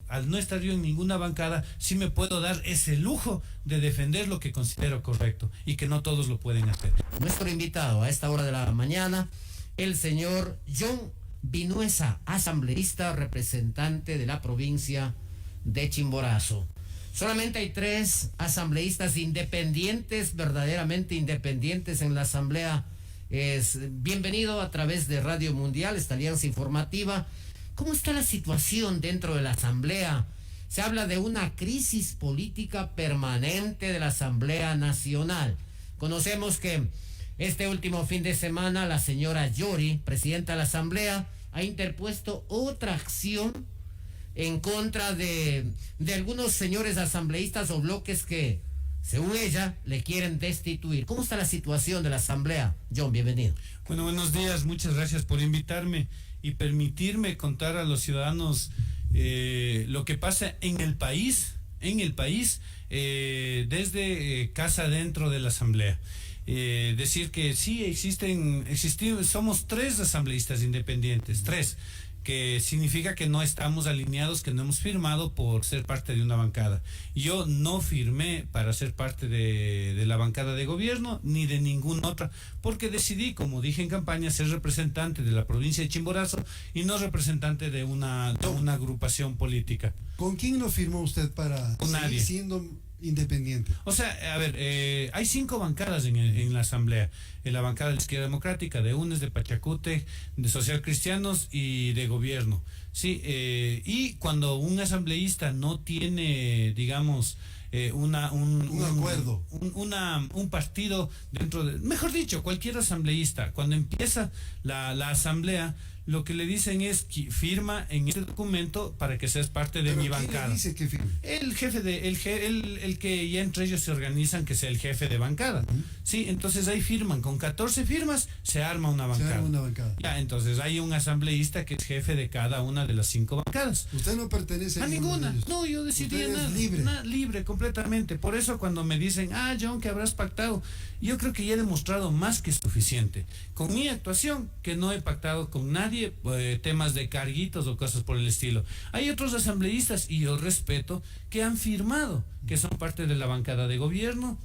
al no estar yo en ninguna bancada, sí me puedo dar ese lujo de defender lo que considero correcto y que no todos lo pueden hacer. Nuestro invitado a esta hora de la mañana, el señor John Vinuesa, asambleísta representante de la provincia de Chimborazo. Solamente hay 3 asambleístas independientes, verdaderamente independientes en la asamblea. Bienvenido a través de Radio Mundial, esta alianza informativa. ¿Cómo está la situación dentro de la asamblea? Se habla de una crisis política permanente de la Asamblea Nacional. Conocemos que este último fin de semana la señora Yori, presidenta de la asamblea, ha interpuesto otra acción en contra de algunos señores asambleístas o bloques que, según ella, le quieren destituir. ¿Cómo está la situación de la asamblea? John, bienvenido. Bueno, buenos días, muchas gracias por invitarme y permitirme contar a los ciudadanos lo que pasa en el país, desde casa dentro de la asamblea. Decir que sí existimos, somos 3 asambleístas independientes, 3, que significa que no estamos alineados, que no hemos firmado por ser parte de una bancada. Yo no firmé para ser parte de la bancada de gobierno ni de ninguna otra, porque decidí, como dije en campaña, ser representante de la provincia de Chimborazo y no representante de una agrupación política. ¿Con quién lo firmó usted para seguir siendo independiente? O sea, a ver, hay 5 bancadas en la asamblea. En la bancada de la Izquierda Democrática, de UNES, de Pachacute, de Social Cristianos y de Gobierno. Sí, y cuando un asambleísta no tiene, digamos, un acuerdo, un partido dentro de, mejor dicho, cualquier asambleísta, cuando empieza la asamblea, lo que le dicen es que firma en este documento para que seas parte de mi bancada. ¿Quién le dice que firme? El jefe el que ya entre ellos se organizan, que sea el jefe de bancada. Sí, entonces ahí firman, con 14 firmas se arma una bancada. Ya, entonces hay un asambleísta que es jefe de cada una de las 5 bancadas. ¿Usted no pertenece a ninguna? No, yo decidí libre completamente. Por eso cuando me dicen, John, que habrás pactado, yo creo que ya he demostrado más que suficiente con mi actuación, que no he pactado con nadie temas de carguitos o cosas por el estilo. Hay otros asambleístas, y yo respeto, que han firmado, que son parte de la bancada de gobierno,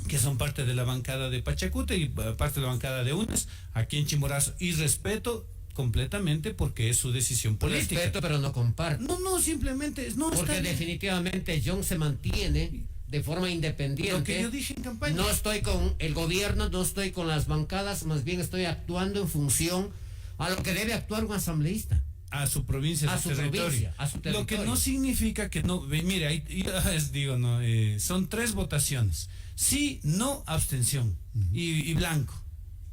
que son parte de la bancada de Pachacute y parte de la bancada de UNES aquí en Chimborazo, y respeto completamente porque es su decisión política. Respeto, pero no comparto. No, simplemente no. Porque definitivamente John se mantiene de forma independiente. Lo que yo dije en campaña. No estoy con el gobierno, no estoy con las bancadas, más bien estoy actuando en función a lo que debe actuar un asambleísta. A su provincia, a su territorio. Lo que no significa que no. Mire, son 3 votaciones. Sí, no, abstención. Y blanco.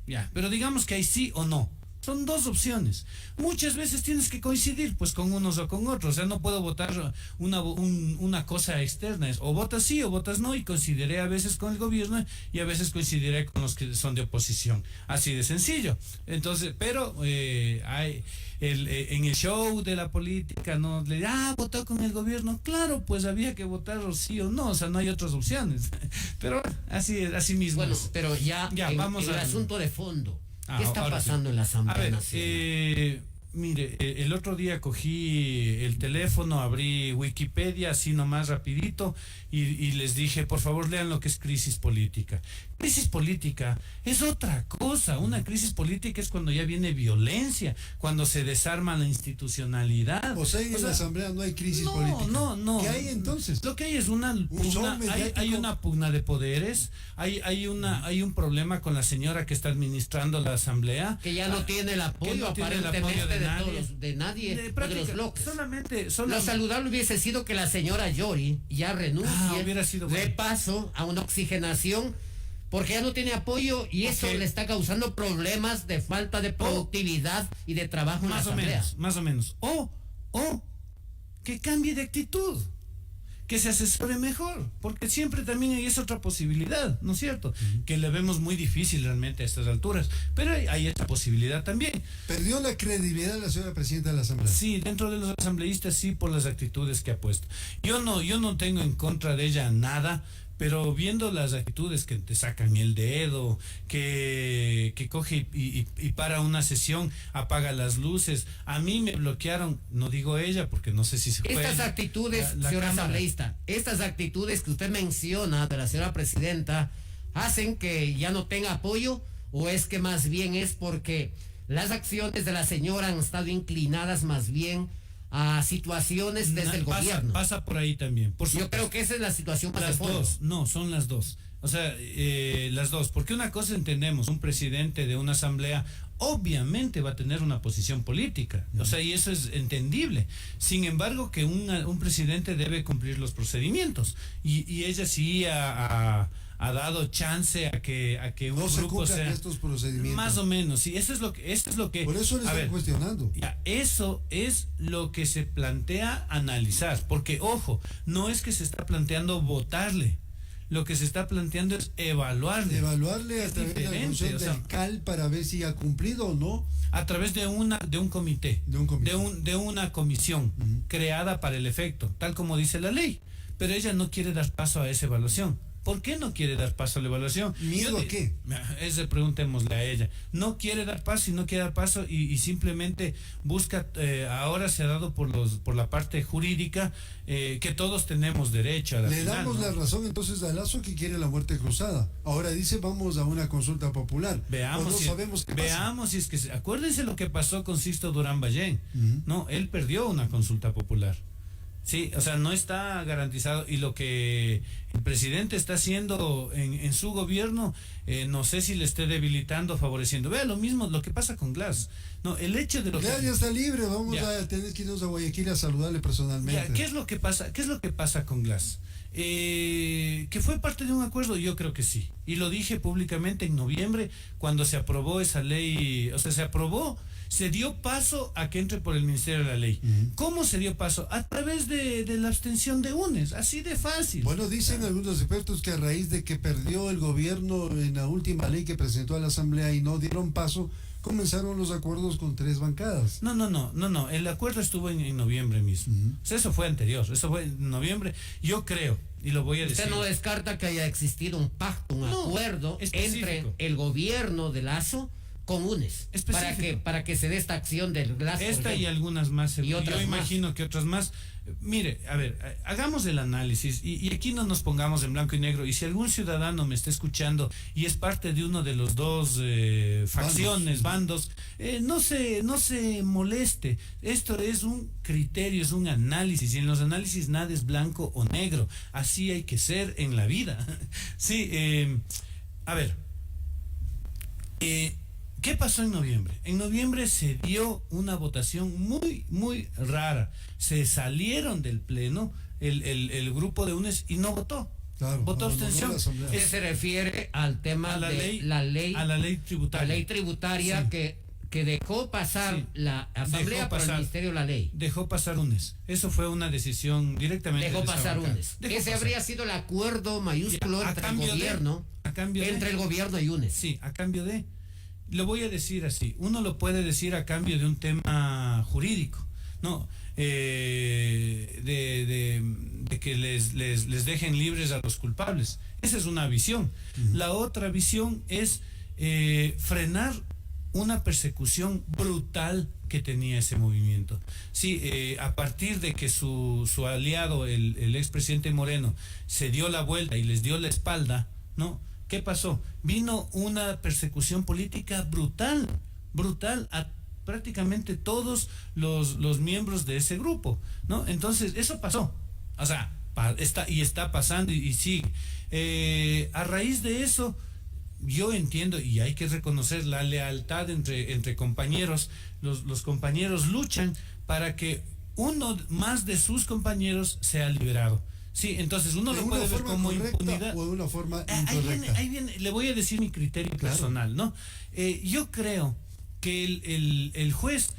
Ya. Pero digamos que hay sí o no. Son 2 opciones. Muchas veces tienes que coincidir pues con unos o con otros. O sea, no puedo votar una cosa externa. O votas sí o votas no, y coincidiré a veces con el gobierno y a veces coincidiré con los que son de oposición. Así de sencillo. Entonces, pero hay en el show de la política, no le votó con el gobierno. Claro, pues había que votar sí o no. O sea, no hay otras opciones. Pero así mismo. Bueno, pero ya vamos al asunto de fondo. ¿Qué está pasando en la Asamblea Nacional? Mire, el otro día cogí el teléfono, abrí Wikipedia así nomás rapidito y les dije, por favor lean lo que es crisis política. Crisis política es otra cosa. Una crisis política es cuando ya viene violencia, cuando se desarma la institucionalidad. O sea, en la asamblea no hay crisis política. No. ¿Qué hay entonces? Lo que hay es una pugna de poderes, hay un problema con la señora que está administrando la asamblea. Que ya no tiene el apoyo aparentemente de nadie, de los bloques. Solamente. Lo saludable hubiese sido que la señora Yori ya renuncie, hubiera sido de paso a una oxigenación, porque ya no tiene apoyo y eso le está causando problemas de falta de productividad y de trabajo en la asamblea. Más o menos. O que cambie de actitud, que se asesore mejor, porque siempre también hay esa otra posibilidad, ¿no es cierto? Que le vemos muy difícil realmente a estas alturas, pero hay esta posibilidad también. ¿Perdió la credibilidad la señora presidenta de la asamblea? Sí, dentro de los asambleístas sí, por las actitudes que ha puesto. Yo no tengo en contra de ella nada, Pero viendo las actitudes que te sacan el dedo, que coge y para una sesión, apaga las luces, a mí me bloquearon, no digo ella porque no sé si se fue. Estas actitudes, la señora cámara. asambleísta, estas actitudes que usted menciona de la señora presidenta, ¿hacen que ya no tenga apoyo? ¿O es que más bien es porque las acciones de la señora han estado inclinadas más bien a situaciones desde el gobierno? Pasa por ahí también. Yo creo que esa es la situación más de Las fondo. dos, no, son las dos. O sea, las dos. Porque una cosa entendemos, un presidente de una asamblea obviamente va a tener una posición política. O sea, y eso es entendible. Sin embargo, que un presidente debe cumplir los procedimientos. Y ella sí ha dado chance a que un No se grupo cumplan sea estos procedimientos. más o menos. Sí, eso es lo que Por eso le a estoy ver, cuestionando. ya, eso es lo que se plantea analizar, porque ojo, no es que se está planteando votarle, lo que se está planteando es evaluarle. Evaluarle a Es través de la diferente, función o sea, del CAL para ver si ha cumplido o no. a través de un comité, De un comité. de una comisión creada para el efecto, tal como dice la ley, pero ella no quiere dar paso a esa evaluación. ¿Por qué no quiere dar paso a la evaluación? ¿Miedo a qué? Ese preguntémosle a ella. No quiere dar paso y no quiere dar paso y simplemente busca, ahora se ha dado por la parte jurídica, que todos tenemos derecho a la Le final, damos ¿no? la razón entonces a Lazo, que quiere la muerte cruzada. Ahora dice vamos a una consulta popular. Veamos, Pues no si, sabemos qué pasa. veamos si es que acuérdense lo que pasó con Sisto Durán Ballén. No, él perdió una consulta popular. Sí, o sea, no está garantizado, y lo que el presidente está haciendo en su gobierno, no sé si le esté debilitando, favoreciendo. Vea lo mismo, lo que pasa con Glass. No, el hecho de lo Ya, que... ya está libre, vamos Ya. a tener que irnos a Guayaquil a saludarle personalmente. Ya, ¿qué es lo que pasa? ¿Qué es lo que pasa con Glass? ¿Que fue parte de un acuerdo? Yo creo que sí. Y lo dije públicamente en noviembre, cuando se aprobó esa ley, o sea, se dio paso a que entre por el Ministerio de la Ley. ¿Cómo se dio paso? A través de la abstención de UNES, así de fácil. Bueno, dicen algunos expertos que a raíz de que perdió el gobierno en la última ley que presentó a la Asamblea y no dieron paso, comenzaron los acuerdos con 3 bancadas. No, el acuerdo estuvo en noviembre mismo. O sea, eso fue anterior, eso fue en noviembre. Yo creo, y lo voy a decir. ¿Usted no descarta que haya existido un pacto, un acuerdo específico entre el gobierno de Lazo con UNES para que se dé esta acción del Lazo? Esta y algunas más, Y otras yo más. imagino que otras más. Mire, a ver, hagamos el análisis y aquí no nos pongamos en blanco y negro. Y si algún ciudadano me está escuchando y es parte de uno de los dos facciones, bandos, no se moleste. Esto es un criterio, es un análisis, y en los análisis nada es blanco o negro. Así hay que ser en la vida. Sí, a ver. ¿Qué pasó en noviembre? En noviembre se dio una votación muy, muy rara. Se salieron del pleno el grupo de UNES y no votó. Claro, votó abandonó abstención. la asamblea. ¿Qué se refiere al tema A la de ley- a la ley tributaria. La ley tributaria Sí. que dejó pasar Sí. la Asamblea Dejó por el pasar. Ministerio de la Ley. Dejó pasar UNES. Eso fue una decisión directamente Dejó de esa pasar bancada. UNES. Dejó Ese pasar. habría sido el acuerdo mayúsculo Ya, a entre el cambio de- gobierno, a cambio de- entre el gobierno y UNES. Sí, a cambio de... Lo voy a decir así. Uno lo puede decir a cambio de un tema jurídico. No, de que les dejen libres a los culpables. Esa es una visión. La otra visión es frenar una persecución brutal que tenía ese movimiento. Sí, a partir de que su aliado, el expresidente Moreno, se dio la vuelta y les dio la espalda, ¿no? ¿Qué pasó? Vino una persecución política brutal a prácticamente todos los miembros de ese grupo, ¿no? Entonces, eso pasó. O sea, está pasando y sigue. A raíz de eso, yo entiendo, y hay que reconocer la lealtad entre compañeros. Los compañeros luchan para que uno más de sus compañeros sea liberado. Sí, entonces uno ¿De lo una puede ver forma como correcta impunidad. o de una forma Ahí incorrecta? viene, le voy a decir mi criterio Claro. personal, ¿no? Yo creo que el juez,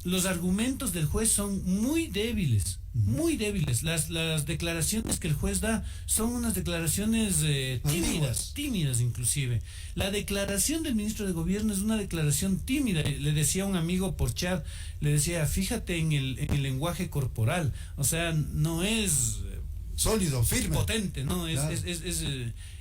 los argumentos del juez son muy débiles, muy débiles. Las declaraciones que el juez da son unas declaraciones tímidas inclusive. La declaración del ministro de Gobierno es una declaración tímida. Le decía a un amigo por chat, le decía, fíjate en el lenguaje corporal, o sea, no es sólido, firme, potente, ¿no? Claro.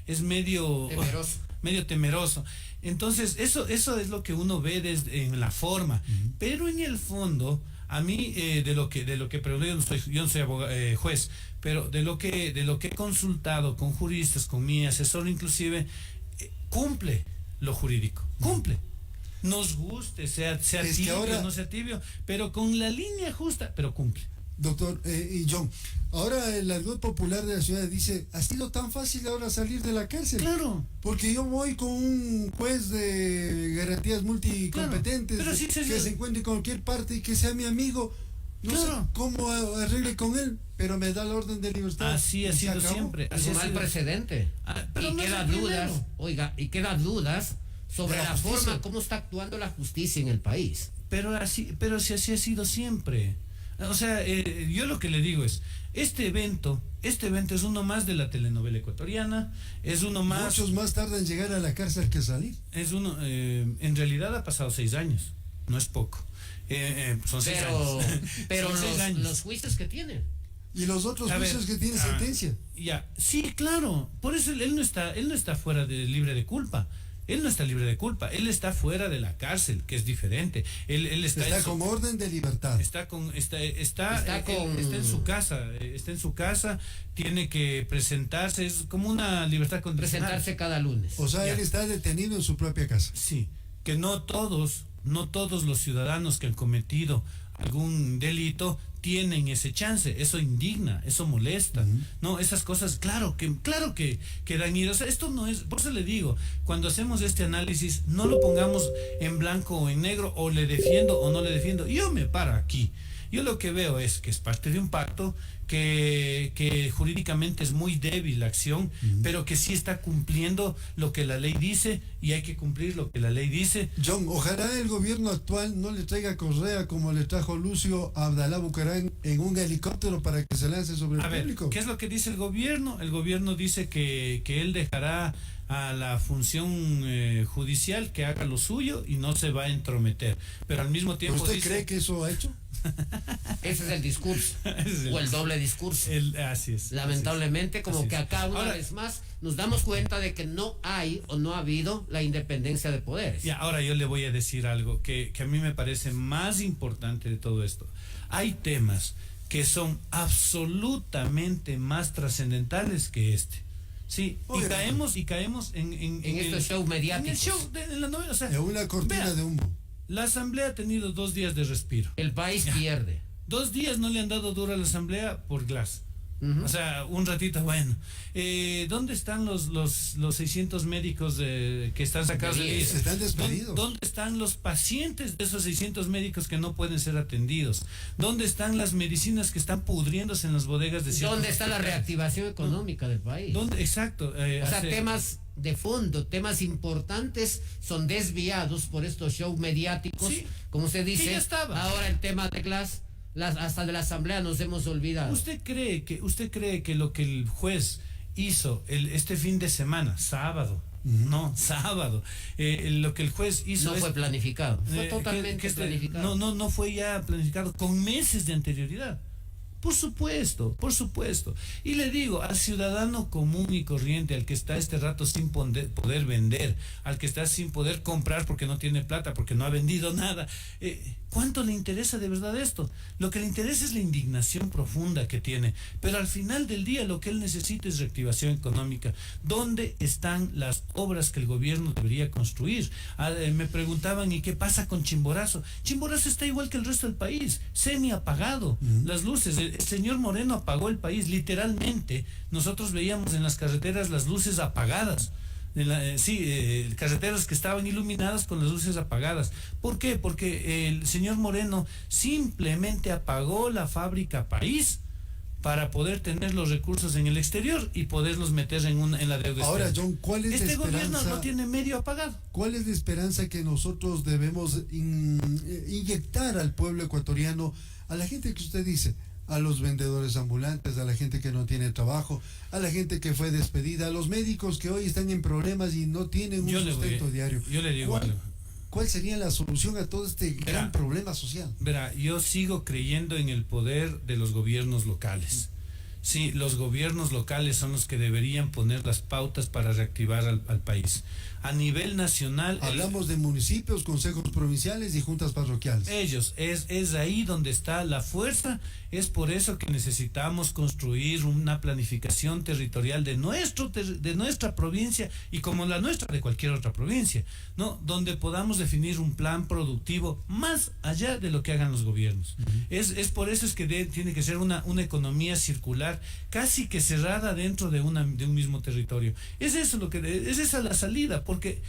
Es medio Temeroso. medio temeroso. Entonces, eso es lo que uno ve en la forma, pero en el fondo, a mí pero yo no soy juez, pero de lo que he consultado con juristas, con mi asesor inclusive, cumple lo jurídico, cumple. Nos guste, sea tibio, ahora, no sea tibio, pero con la línea justa, pero cumple. Doctor y John, ahora el argot popular de la ciudad dice, ha sido tan fácil ahora salir de la cárcel. Claro. Porque yo voy con un juez de garantías multicompetentes, claro, sí, que se encuentre en cualquier parte y que sea mi amigo. No sé cómo arregle con él, pero me da la orden de libertad. Así ha sido siempre. Es un mal precedente. Pero y no quedan dudas, y quedan dudas sobre la forma como está actuando la justicia en el país. Pero si así ha sido siempre. O sea, yo lo que le digo es, este evento es uno más de la telenovela ecuatoriana, es uno más... Muchos más tardan en llegar a la cárcel que salir. Es uno, en realidad ha pasado 6 años, no es poco. Son 6 años. Pero los juicios que tiene. Y los otros juicios que tiene sentencia. Ya, sí, claro, por eso él no está fuera libre de culpa. Él no está libre de culpa, él está fuera de la cárcel, que es diferente. Él está con orden de libertad. Está en su casa, tiene que presentarse, es como una libertad condicional. Presentarse cada lunes. O sea, él está detenido en su propia casa. Sí, que no todos los ciudadanos que han cometido algún delito tienen ese chance. Eso indigna, eso molesta. No, esas cosas, claro que dan ira. O sea, esto no es, por eso le digo, cuando hacemos este análisis, no lo pongamos en blanco o en negro, o le defiendo o no le defiendo. Yo me paro aquí. Yo lo que veo es que es parte de un pacto, que jurídicamente es muy débil la acción, pero que sí está cumpliendo lo que la ley dice, y hay que cumplir lo que la ley dice. John, ojalá el gobierno actual no le traiga Correa como le trajo Lucio a Abdalá Bucaram en un helicóptero para que se lance sobre el público. ¿Qué es lo que dice el gobierno? El gobierno dice que él dejará a la función judicial que haga lo suyo y no se va a entrometer, pero al mismo tiempo ¿Usted cree que eso ha hecho? Ese es el discurso, o el doble discurso. Así es. Lamentablemente, así como es. que acá una vez más nos damos cuenta de que no hay o no ha habido la independencia de poderes. Y ahora yo le voy a decir algo que a mí me parece más importante de todo esto. Hay temas que son absolutamente más trascendentales que este. Sí, y caemos en estos shows mediáticos. En el show de la novela, o sea, en una cortina de humo. La asamblea ha tenido 2 días de respiro. El país pierde. 2 días no le han dado duro a la asamblea por Glass. O sea, un ratito, bueno. ¿Dónde están los 600 médicos que están sacados de IES? Están despedidos. ¿Dónde están los pacientes de esos 600 médicos que no pueden ser atendidos? ¿Dónde están las medicinas que están pudriéndose en las bodegas de ciertos ¿Dónde está la reactivación económica del país? Exacto. O sea, temas de fondo, temas importantes son desviados por estos shows mediáticos, como usted dice. Ya estaba. Ahora el tema de Glass, hasta de la asamblea nos hemos olvidado. ¿Usted cree que lo que el juez hizo este fin de semana, sábado, lo que el juez hizo no fue planificado, fue totalmente planificado. No fue ya planificado con meses de anterioridad? Por supuesto. Y le digo, al ciudadano común y corriente, al que está este rato sin poder vender, al que está sin poder comprar porque no tiene plata, porque no ha vendido nada, ¿cuánto le interesa de verdad esto? Lo que le interesa es la indignación profunda que tiene, pero al final del día lo que él necesita es reactivación económica. ¿Dónde están las obras que el gobierno debería construir? Me preguntaban, ¿y qué pasa con Chimborazo? Chimborazo está igual que el resto del país, semi apagado, las luces. El señor Moreno apagó el país, literalmente. Nosotros veíamos en las carreteras las luces apagadas. Carreteras que estaban iluminadas con las luces apagadas. ¿Por qué? Porque el señor Moreno simplemente apagó la fábrica país para poder tener los recursos en el exterior y poderlos meter en la deuda. Ahora, John, ¿cuál es la esperanza? Este gobierno no tiene medio apagado. ¿Cuál es la esperanza que nosotros debemos inyectar al pueblo ecuatoriano, a la gente que usted dice, a los vendedores ambulantes, a la gente que no tiene trabajo, a la gente que fue despedida, a los médicos que hoy están en problemas y no tienen un sustento diario? Yo le digo algo. ¿Cuál sería la solución a todo este gran problema social? Yo sigo creyendo en el poder de los gobiernos locales. Sí, los gobiernos locales son los que deberían poner las pautas para reactivar al país. A nivel nacional... Hablamos de municipios, consejos provinciales y juntas parroquiales. Es ahí donde está la fuerza. Es por eso que necesitamos construir una planificación territorial de nuestra provincia y como la nuestra de cualquier otra provincia, ¿no? Donde podamos definir un plan productivo más allá de lo que hagan los gobiernos. Es por eso es que tiene que ser una economía circular, casi que cerrada dentro de un mismo territorio. Es esa la salida, porque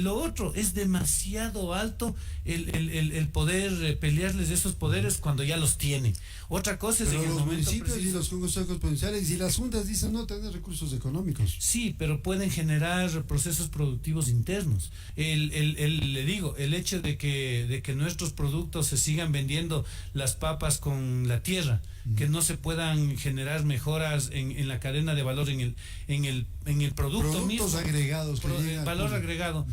lo otro es demasiado alto el poder pelearles esos poderes cuando ya los tienen. Otra cosa es pero en el los momento municipios preciso. y los consejos provinciales y las juntas dicen no tener recursos económicos. Sí, pero pueden generar procesos productivos internos. Le digo, el hecho de que nuestros productos se sigan vendiendo las papas con la tierra, que no se puedan generar mejoras en la cadena de valor en el producto mismo. Productos agregados. Valor agregado.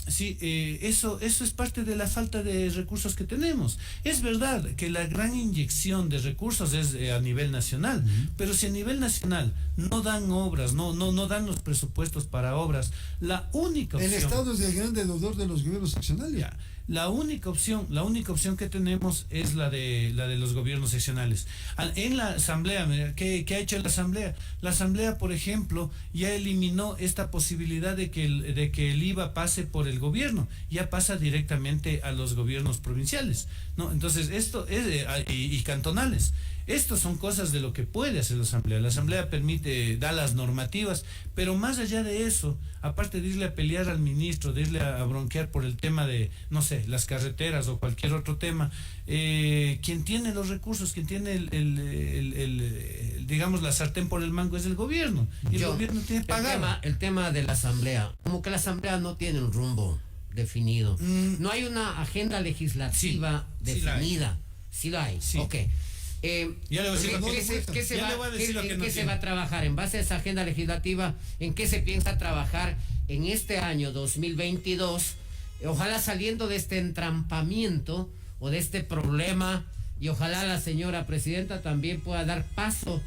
Sí, eso es parte de la falta de recursos que tenemos. Es verdad que la gran inyección de recursos es a nivel nacional, pero si a nivel nacional no dan obras, no dan los presupuestos para obras, la única opción... El Estado es el gran deudor de los gobiernos seccionales. Ya, la única opción que tenemos es la de los gobiernos seccionales. En la asamblea, mira, ¿qué ha hecho la asamblea? La asamblea, por ejemplo, ya eliminó esta posibilidad de que el IVA pase por el gobierno, ya pasa directamente a los gobiernos provinciales, ¿no? Entonces esto es y cantonales. Estas son cosas de lo que puede hacer la asamblea. La asamblea da las normativas, pero más allá de eso, aparte de irle a pelear al ministro, de irle a bronquear por el tema de, no sé, las carreteras o cualquier otro tema, quien tiene los recursos, quien tiene digamos, la sartén por el mango es el gobierno. Y el gobierno tiene que pagar. El tema de la asamblea, como que la asamblea no tiene un rumbo definido. No hay una agenda legislativa definida. Sí la hay. Sí. Ok. Ya le voy a decir ¿Qué se va a trabajar en base a esa agenda legislativa? ¿En qué se piensa trabajar en este año 2022? Ojalá saliendo de este entrampamiento o de este problema, y ojalá la señora presidenta también pueda dar paso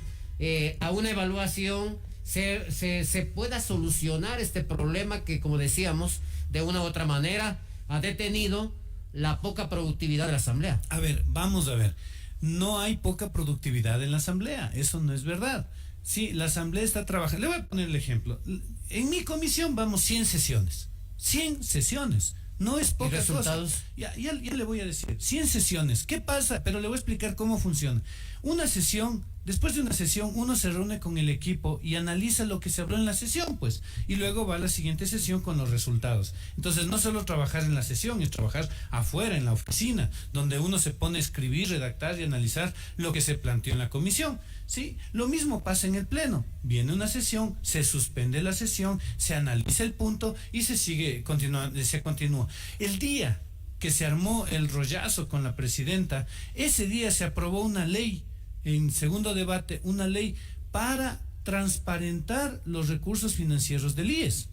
a una evaluación, se pueda solucionar este problema que, como decíamos, de una u otra manera ha detenido la poca productividad de la asamblea. A ver, vamos a ver. No hay poca productividad en la asamblea, eso no es verdad. Sí, la asamblea está trabajando. Le voy a poner el ejemplo. En mi comisión vamos 100 sesiones. 100 sesiones. No es poca cosa. Ya le voy a decir. 100 sesiones. ¿Qué pasa? Pero le voy a explicar cómo funciona. Una sesión, después de una sesión, uno se reúne con el equipo y analiza lo que se habló en la sesión, pues. Y luego va a la siguiente sesión con los resultados. Entonces, no solo trabajar en la sesión, es trabajar afuera, en la oficina, donde uno se pone a escribir, redactar y analizar lo que se planteó en la comisión. ¿Sí? Lo mismo pasa en el pleno. Viene una sesión, se suspende la sesión, se analiza el punto y se continúa. El día que se armó el rollazo con la presidenta, ese día se aprobó una ley, en segundo debate, una ley para transparentar los recursos financieros del IES.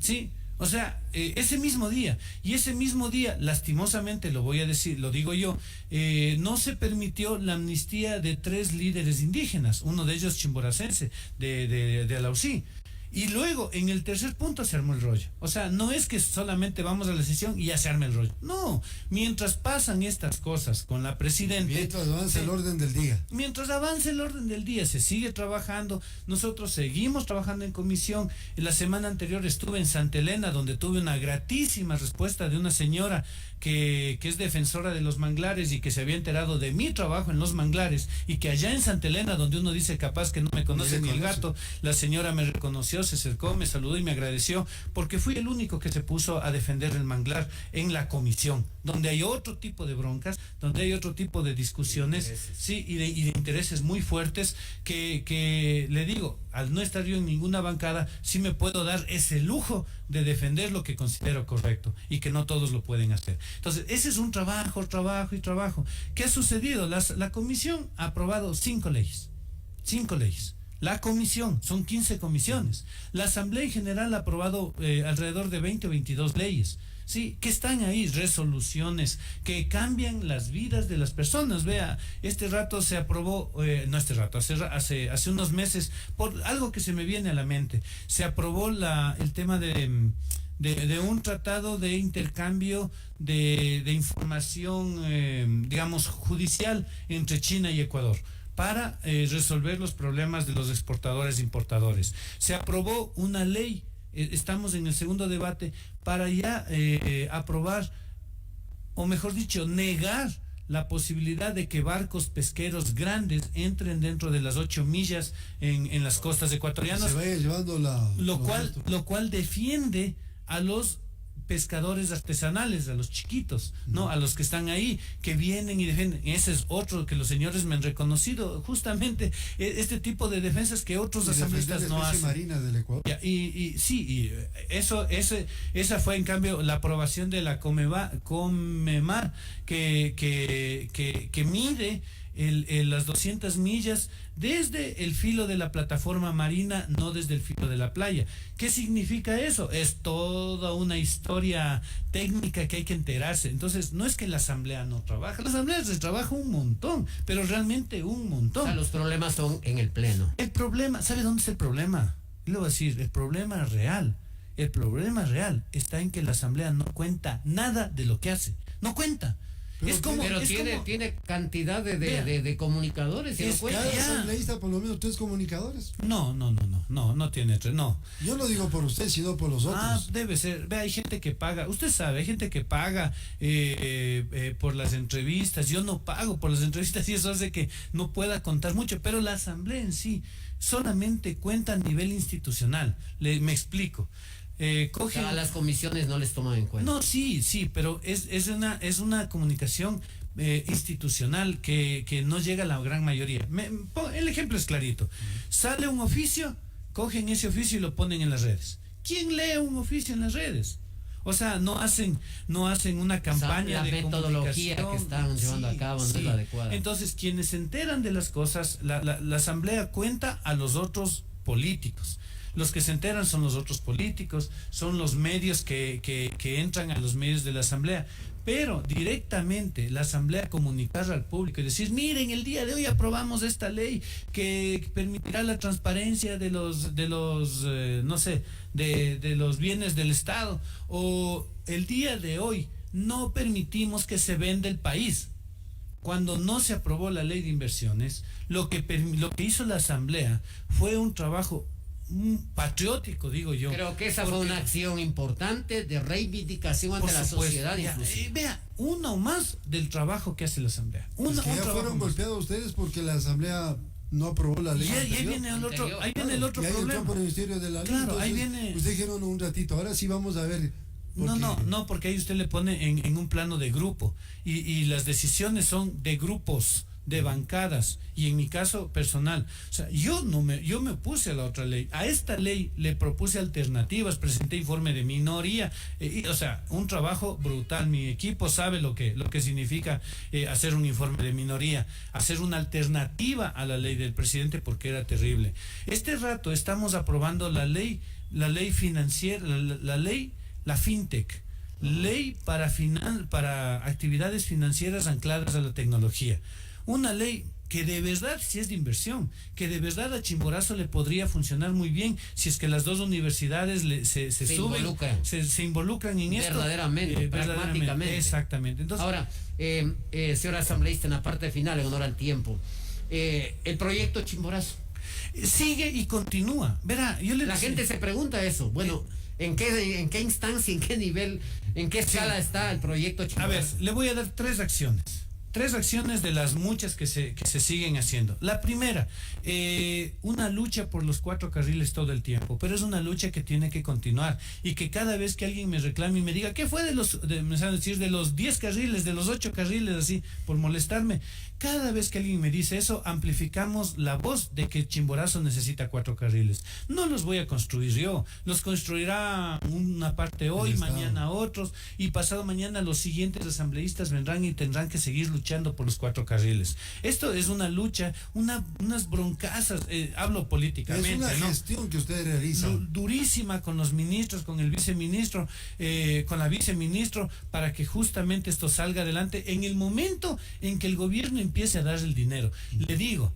¿Sí? O sea, ese mismo día, lastimosamente lo voy a decir, lo digo yo, no se permitió la amnistía de 3 líderes indígenas, uno de ellos chimboracense, de Alausí. Y luego, en el tercer punto, se armó el rollo. O sea, no es que solamente vamos a la sesión y ya se arma el rollo. No, mientras pasan estas cosas con la presidenta... Mientras avanza el orden del día. Mientras avanza el orden del día, se sigue trabajando. Nosotros seguimos trabajando en comisión. La semana anterior estuve en Santa Elena, donde tuve una gratísima respuesta de una señora que es defensora de los manglares y que se había enterado de mi trabajo en los manglares, y que allá en Santa Elena, donde uno dice capaz que no me conoce ni el gato, la señora me reconoció, se acercó, me saludó y me agradeció, porque fui el único que se puso a defender el manglar en la comisión, donde hay otro tipo de broncas, donde hay otro tipo de discusiones, sí, y de intereses muy fuertes, que le digo, al no estar yo en ninguna bancada, sí me puedo dar ese lujo de defender lo que considero correcto, y que no todos lo pueden hacer. Entonces, ese es un trabajo. ¿Qué ha sucedido? La comisión ha aprobado 5 leyes. La comisión, son 15 comisiones. La Asamblea en general ha aprobado alrededor de 20 o 22 leyes. Sí, que están ahí, resoluciones que cambian las vidas de las personas. Vea, este rato se aprobó, no este rato, hace unos meses, por algo que se me viene a la mente, se aprobó el tema de un tratado de intercambio de información, digamos, judicial entre China y Ecuador, para resolver los problemas de los exportadores e importadores. Se aprobó una ley, estamos en el segundo debate, para ya aprobar, o mejor dicho, negar la posibilidad de que barcos pesqueros grandes entren dentro de las 8 millas en las costas ecuatorianas. Se vaya llevando lo cual defiende a los pescadores artesanales, a los chiquitos, ¿no? A los que están ahí, que vienen y defienden. Ese es otro que los señores me han reconocido, justamente este tipo de defensas que otros asambleístas no hacen. Marina del Ecuador. Esa fue en cambio la aprobación de la Comemar, que mide las 200 millas desde el filo de la plataforma marina, no desde el filo de la playa. ¿Qué significa eso? Es toda una historia técnica que hay que enterarse. Entonces, no es que la Asamblea no trabaja, la Asamblea se trabaja un montón, pero realmente un montón. O sea, los problemas son en el Pleno. El problema, ¿sabe dónde está el problema? Le voy a decir, el problema real está en que la Asamblea no cuenta nada de lo que hace. No cuenta. Pero tiene cantidad de comunicadores. Cada asambleísta por lo menos 3 comunicadores. No tiene 3, no. Yo no digo por usted, sino por los otros. Debe ser. Ve, hay gente que paga, usted sabe, hay gente que paga por las entrevistas. Yo no pago por las entrevistas y eso hace que no pueda contar mucho, pero la Asamblea en sí solamente cuenta a nivel institucional. Me explico. A las comisiones no les toman en cuenta. No, sí, pero es una comunicación institucional que no llega a la gran mayoría. El ejemplo es clarito. Sale un oficio, cogen ese oficio y lo ponen en las redes. ¿Quién lee un oficio en las redes? O sea, no hacen una campaña de metodología que están llevando a cabo no es la adecuada. Entonces, quienes se enteran de las cosas, la Asamblea cuenta a los otros políticos. Los que se enteran son los otros políticos, son los medios que entran a los medios de la Asamblea. Pero directamente la Asamblea comunicar al público y decir, miren, el día de hoy aprobamos esta ley que permitirá la transparencia de los bienes del Estado. O el día de hoy no permitimos que se venda el país. Cuando no se aprobó la ley de inversiones, lo que hizo la Asamblea fue un trabajo patriótico, digo yo. Creo que esa fue una acción importante de reivindicación ante la sociedad. Vea, uno más del trabajo que hace la Asamblea. Ya fueron golpeados ustedes porque la Asamblea no aprobó la ley. Ahí viene el otro problema. Entró por el Ministerio de la Ley. Claro, ahí viene. Ustedes dijeron un ratito, ahora sí vamos a ver. No, porque ahí usted le pone en un plano de grupo y las decisiones son de grupos, de bancadas, y en mi caso personal. O sea, yo me opuse a la otra ley. A esta ley le propuse alternativas, presenté informe de minoría, o sea, un trabajo brutal. Mi equipo sabe lo que significa hacer un informe de minoría, hacer una alternativa a la ley del presidente, porque era terrible. Este rato estamos aprobando la ley financiera, la FinTech, ley para actividades financieras ancladas a la tecnología. Una ley que de verdad sí es de inversión, que de verdad a Chimborazo le podría funcionar muy bien si es que las dos universidades se involucran en esto. Verdaderamente, pragmáticamente. Exactamente. Entonces, ahora, señor asambleísta, en la parte final, en honor al tiempo, el proyecto Chimborazo sigue y continúa. Verá, la gente se pregunta eso. Bueno, ¿en qué instancia, en qué nivel, en qué escala está el proyecto Chimborazo? A ver, le voy a dar 3 acciones. 3 acciones de las muchas que se siguen haciendo. La primera, una lucha por los 4 carriles todo el tiempo, pero es una lucha que tiene que continuar y que cada vez que alguien me reclame y me diga, ¿qué fue de los 10 carriles, de los 8 carriles, así, por molestarme? Cada vez que alguien me dice eso, amplificamos la voz de que Chimborazo necesita 4 carriles. No los voy a construir yo, los construirá una parte hoy, mañana otros, y pasado mañana los siguientes asambleístas vendrán y tendrán que seguir luchando luchando por los 4 carriles. Esto es una lucha, unas broncazas, hablo políticamente. Es una gestión que usted realiza. Durísima con los ministros, con el viceministro, con la viceministro, para que justamente esto salga adelante en el momento en que el gobierno empiece a dar el dinero. Le digo,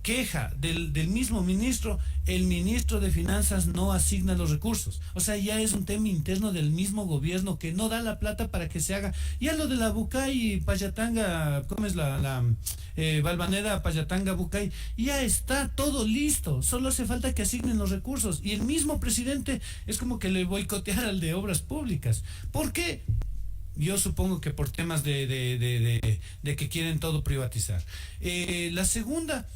queja del mismo ministro, el ministro de Finanzas no asigna los recursos. O sea, ya es un tema interno del mismo gobierno que no da la plata para que se haga. Ya lo de la Bucay, Payatanga, ¿cómo es Valvanera, Payatanga, Bucay? Ya está todo listo. Solo hace falta que asignen los recursos. Y el mismo presidente es como que le boicotear al de Obras Públicas. ¿Por qué? Yo supongo que por temas de que quieren todo privatizar. La segunda,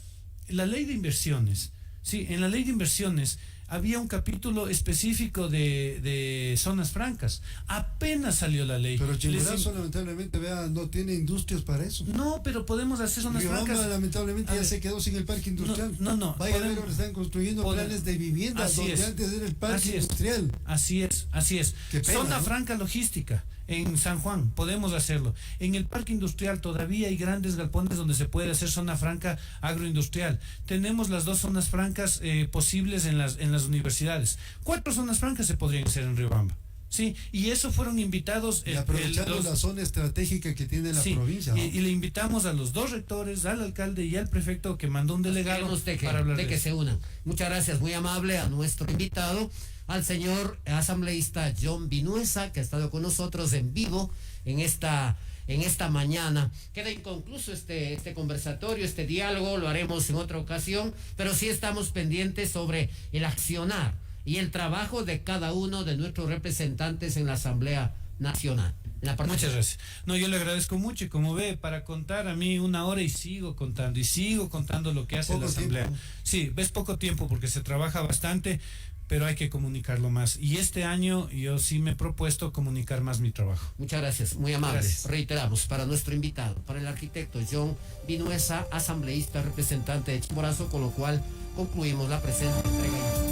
la ley de inversiones. Sí, en la ley de inversiones había un capítulo específico de zonas francas. Apenas salió la ley. Pero Chimborazo lamentablemente, vea, no tiene industrias para eso. No, pero podemos hacer zonas francas. Lamentablemente ya se quedó sin el parque industrial. No. Vaya a ver, ahora están construyendo planes de vivienda donde antes era el parque industrial. Así es. Qué pena, zona ¿no? franca logística. En San Juan podemos hacerlo. En el parque industrial todavía hay grandes galpones donde se puede hacer zona franca agroindustrial. Tenemos las 2 zonas francas posibles en las universidades. 4 zonas francas se podrían hacer en Riobamba. Sí, y eso fueron invitados. Y aprovechando la zona estratégica que tiene la provincia, ¿no? Y le invitamos a los 2 rectores, al alcalde y al prefecto que mandó un delegado para hablar de que se unan. Muchas gracias, muy amable a nuestro invitado, al señor asambleísta John Vinuesa, que ha estado con nosotros en vivo en esta mañana. Queda inconcluso este conversatorio, este diálogo, lo haremos en otra ocasión, pero sí estamos pendientes sobre el accionar y el trabajo de cada uno de nuestros representantes en la Asamblea Nacional. Muchas gracias. No, yo le agradezco mucho y como ve, para contar a mí 1 hora y sigo contando lo que hace la Asamblea. Tiempo. Sí, ves poco tiempo porque se trabaja bastante, pero hay que comunicarlo más. Y este año yo sí me he propuesto comunicar más mi trabajo. Muchas gracias, muy amables. Gracias. Reiteramos, para nuestro invitado, para el arquitecto John Vinuesa, asambleísta, representante de Chimborazo, con lo cual concluimos la presente entrega.